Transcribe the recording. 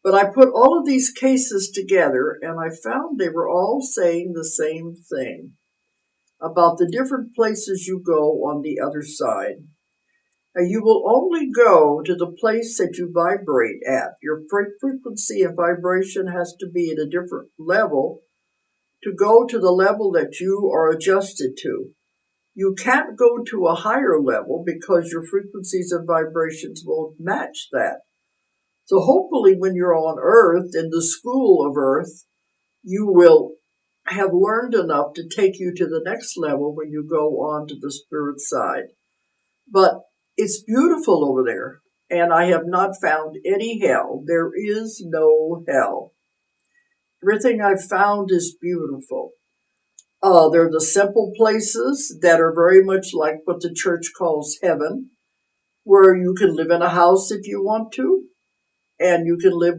But I put all of these cases together and I found they were all saying the same thing about the different places you go on the other side. And you will only go to the place that you vibrate at. Your frequency and vibration has to be at a different level to go to the level that you are adjusted to. You can't go to a higher level because your frequencies and vibrations won't match that. So hopefully when you're on Earth, in the school of Earth, you will have learned enough to take you to the next level when you go on to the spirit side. But it's beautiful over there, and I have not found any hell. There is no hell. Everything I've found is beautiful. They're the simple places that are very much like what the church calls heaven, where you can live in a house if you want to, and you can live